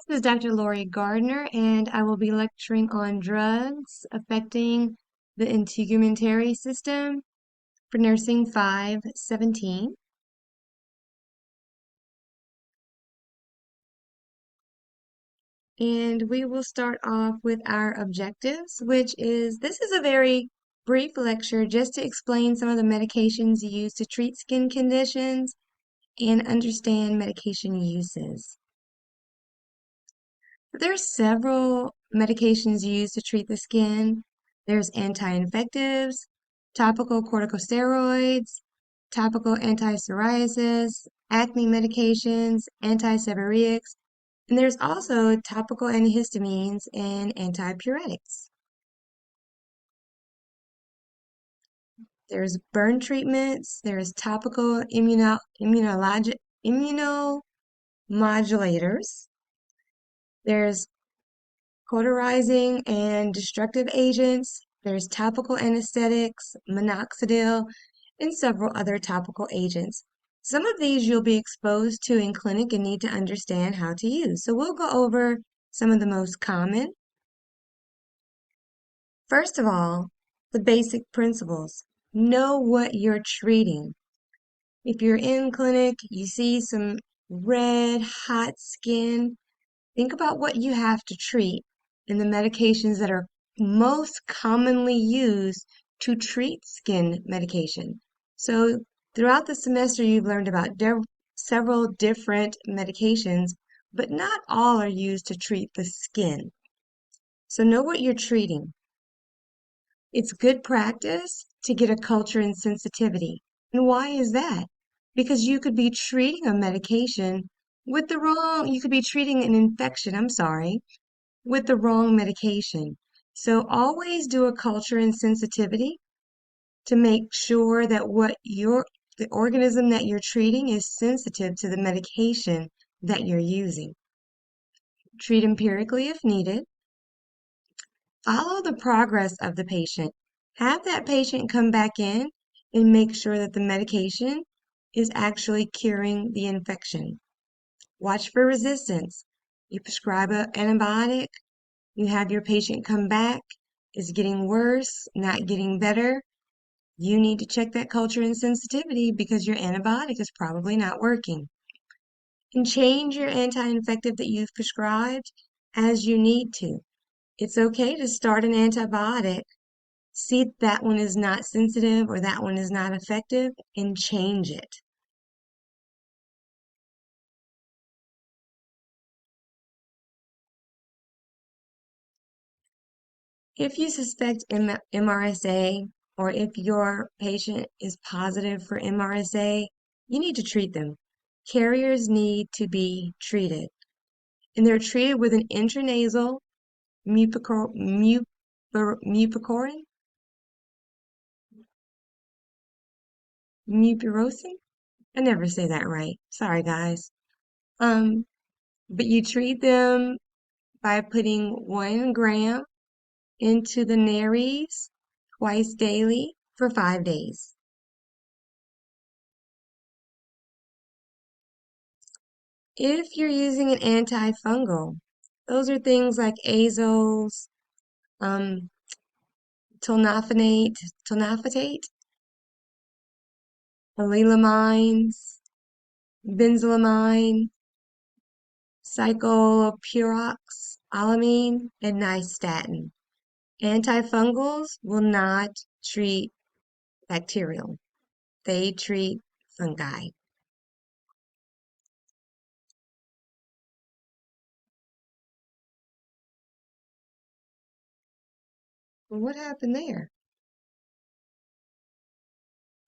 This is Dr. Lori Gardner, and I will be lecturing on drugs affecting the integumentary system for Nursing 517. And we will start off with our objectives, which is this is a very brief lecture just to explain some of the medications used to treat skin conditions and understand medication uses. There are several medications used to treat the skin. There's anti-infectives, topical corticosteroids, topical anti-psoriasis, acne medications, anti-seborrheics, and there's also topical antihistamines and antipyretics. There's burn treatments, there's topical immunomodulators, there's cauterizing and destructive agents. There's topical anesthetics, Minoxidil, and several other topical agents. Some of these you'll be exposed to in clinic and need to understand how to use. So we'll go over some of the most common. First of all, the basic principles. Know what you're treating. If you're in clinic, you see some red, hot skin, think about what you have to treat and the medications that are most commonly used to treat skin medication. So throughout the semester, you've learned about several different medications, but not all are used to treat the skin. So know what you're treating. It's good practice to get a culture in sensitivity. And why is that? Because you could be treating a medication with the wrong, you could be treating an infection, with the wrong medication. So always do a culture in sensitivity to make sure that the organism that you're treating is sensitive to the medication that you're using. Treat empirically if needed. Follow the progress of the patient. Have that patient come back in and make sure that the medication is actually curing the infection. Watch for resistance. You prescribe an antibiotic, you have your patient come back, is getting worse, not getting better. You need to check that culture and sensitivity because your antibiotic is probably not working. And change your anti-infective that you've prescribed as you need to. It's okay to start an antibiotic, see if that one is not sensitive or that one is not effective, and change it. If you suspect MRSA or if your patient is positive for MRSA, you need to treat them. Carriers need to be treated, and they're treated with an intranasal mupicorine. Mupirocin? I never say that right. Sorry, guys. Um, but you treat them by putting 1 gram into the nares twice daily for 5 days. If you're using an antifungal, those are things like azoles, um, tonafate, allylamines, benzylamine, cyclopurox, alamine, and nystatin. Antifungals will not treat bacterial. They treat fungi. Well, what happened there?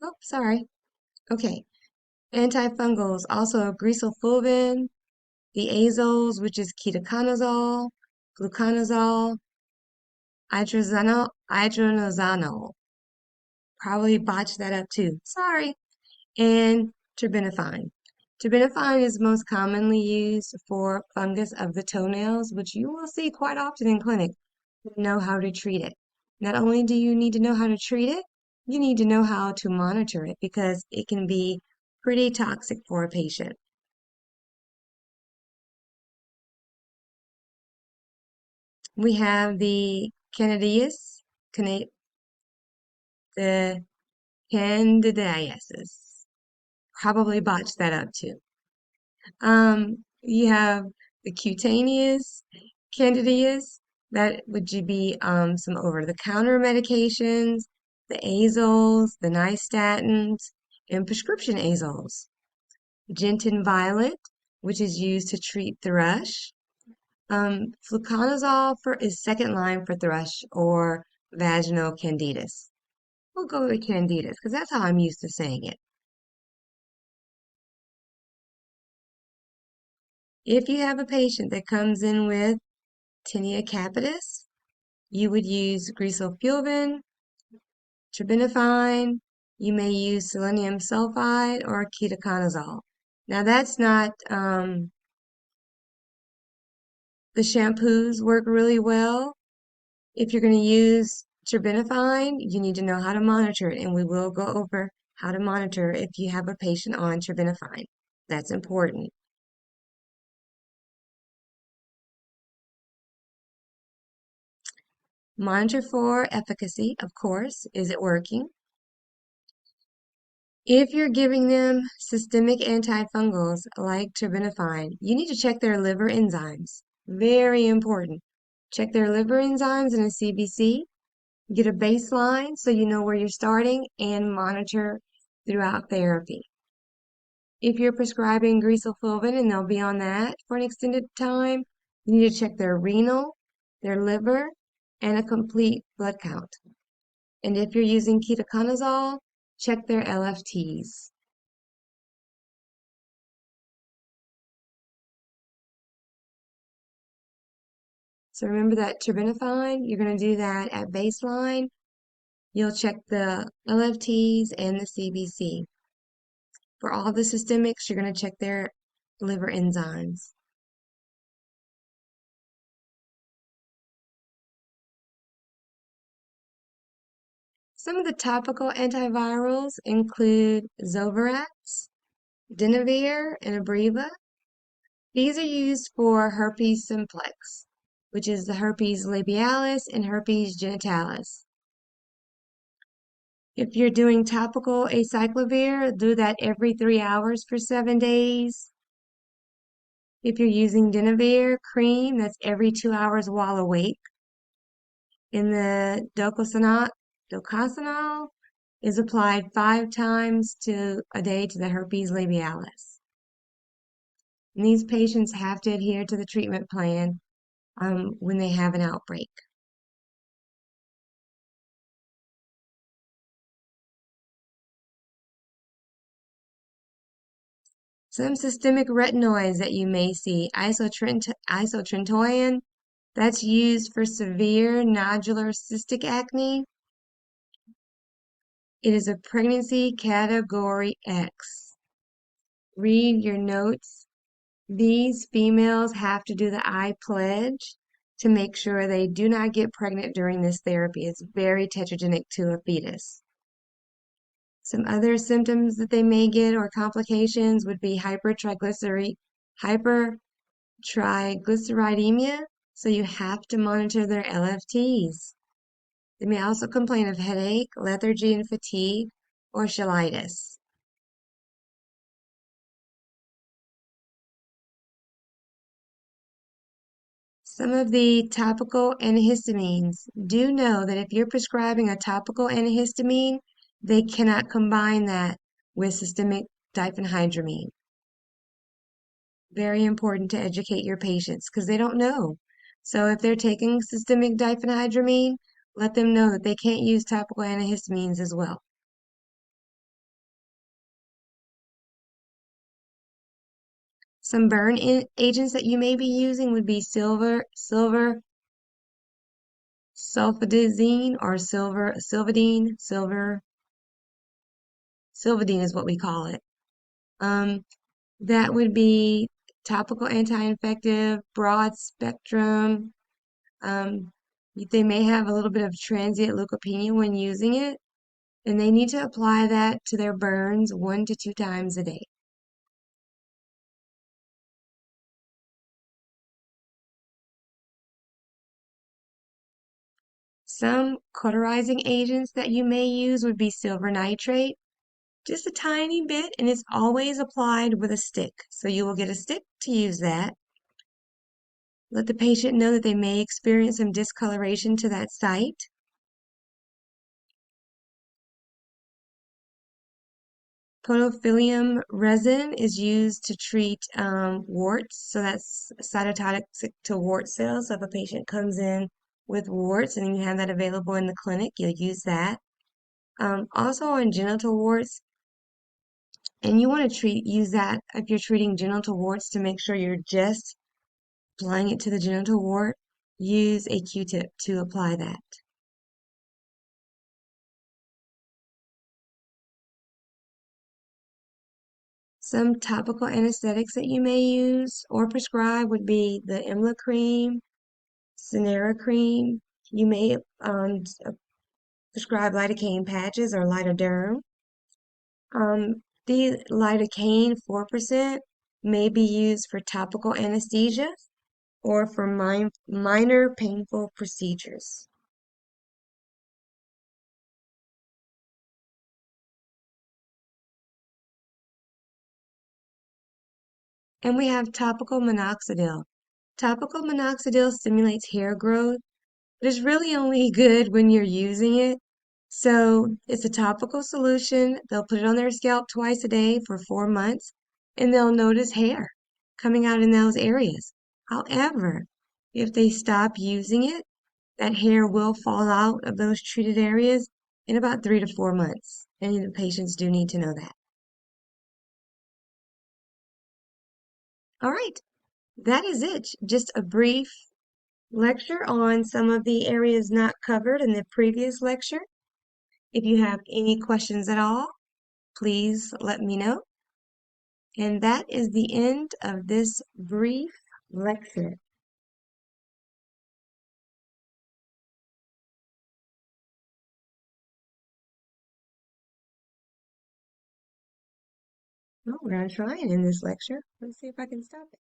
Oh, sorry. Okay. Antifungals, also greasulfulvin, the azoles, which is ketoconazole, gluconazole, idronozanol. Probably botched that up too. Sorry. And terbinafine. Terbinafine is most commonly used for fungus of the toenails, which you will see quite often in clinic. Know how to treat it. Not only do you need to know how to treat it, you need to know how to monitor it because it can be pretty toxic for a patient. We have the the candidiasis. Probably botched that up too. You have the cutaneous candidias. That would be some over-the-counter medications, the azoles, the nystatins, and prescription azoles. Gentin violet, which is used to treat thrush. Fluconazole is second line for thrush or vaginal candidus. We'll go with candidus because that's how I'm used to saying it. If you have a patient that comes in with tinea capitis, you would use griselfulvin, terbinafine. You may use selenium sulfide or ketoconazole. Now that's not, the shampoos work really well. If you're going to use terbinafine, you need to know how to monitor it, and we will go over how to monitor if you have a patient on terbinafine. That's important. Monitor for efficacy, of course. Is it working? If you're giving them systemic antifungals like terbinafine, you need to check their liver enzymes. Very important. Check their liver enzymes in a CBC. Get a baseline so you know where you're starting and monitor throughout therapy. If you're prescribing griselfulvin and they'll be on that for an extended time, you need to check their renal, their liver, and a complete blood count. And if you're using ketoconazole, check their LFTs. So remember that terbinafine, you're going to do that at baseline. You'll check the LFTs and the CBC. For all the systemics, you're going to check their liver enzymes. Some of the topical antivirals include Zovirax, Dinavir, and Abreva. These are used for herpes simplex, which is the herpes labialis and herpes genitalis. If you're doing topical acyclovir, do that every 3 hours for 7 days. If you're using Dinavir cream, that's every 2 hours while awake. And the docosanol is applied 5 times a day to the herpes labialis. And these patients have to adhere to the treatment plan when they have an outbreak. Some systemic retinoids that you may see, isotretinoin, that's used for severe nodular cystic acne. It is a pregnancy category X. Read your notes. These females have to do the I pledge to make sure they do not get pregnant during this therapy. It's very tetragenic to a fetus. Some other symptoms that they may get or complications would be hypertriglyceridemia, so you have to monitor their LFTs. They may also complain of headache, lethargy, and fatigue, or cheilitis. Some of the topical antihistamines. Do know that if you're prescribing a topical antihistamine, they cannot combine that with systemic diphenhydramine. Very important to educate your patients because they don't know. So if they're taking systemic diphenhydramine, let them know that they can't use topical antihistamines as well. Some burn agents that you may be using would be silver sulfadazine or silvadine is what we call it. That would be topical anti-infective, broad spectrum. They may have a little bit of transient leukopenia when using it, and they need to apply that to their burns 1 to 2 times a day. Some cauterizing agents that you may use would be silver nitrate, just a tiny bit, and it's always applied with a stick. So you will get a stick to use that. Let the patient know that they may experience some discoloration to that site. Podophyllum resin is used to treat warts, so that's cytotoxic to wart cells. So if a patient comes in with warts and you have that available in the clinic, you'll use that. Also on genital warts, and you want to use that if you're treating genital warts to make sure you're just applying it to the genital wart. Use a Q-tip to apply that. Some topical anesthetics that you may use or prescribe would be the Emla cream, Cinera cream. You may prescribe lidocaine patches or lidoderm. The lidocaine 4% may be used for topical anesthesia or for minor painful procedures. And we have topical minoxidil. Topical minoxidil stimulates hair growth, but it's really only good when you're using it. So it's a topical solution. They'll put it on their scalp twice a day for 4 months, and they'll notice hair coming out in those areas. However, if they stop using it, that hair will fall out of those treated areas in about 3 to 4 months. And the patients do need to know that. All right, that is it. Just a brief lecture on some of the areas not covered in the previous lecture. If you have any questions at all, please let me know. And that is the end of this brief lecture. Well, we're going to try and end this lecture. Let's see if I can stop it.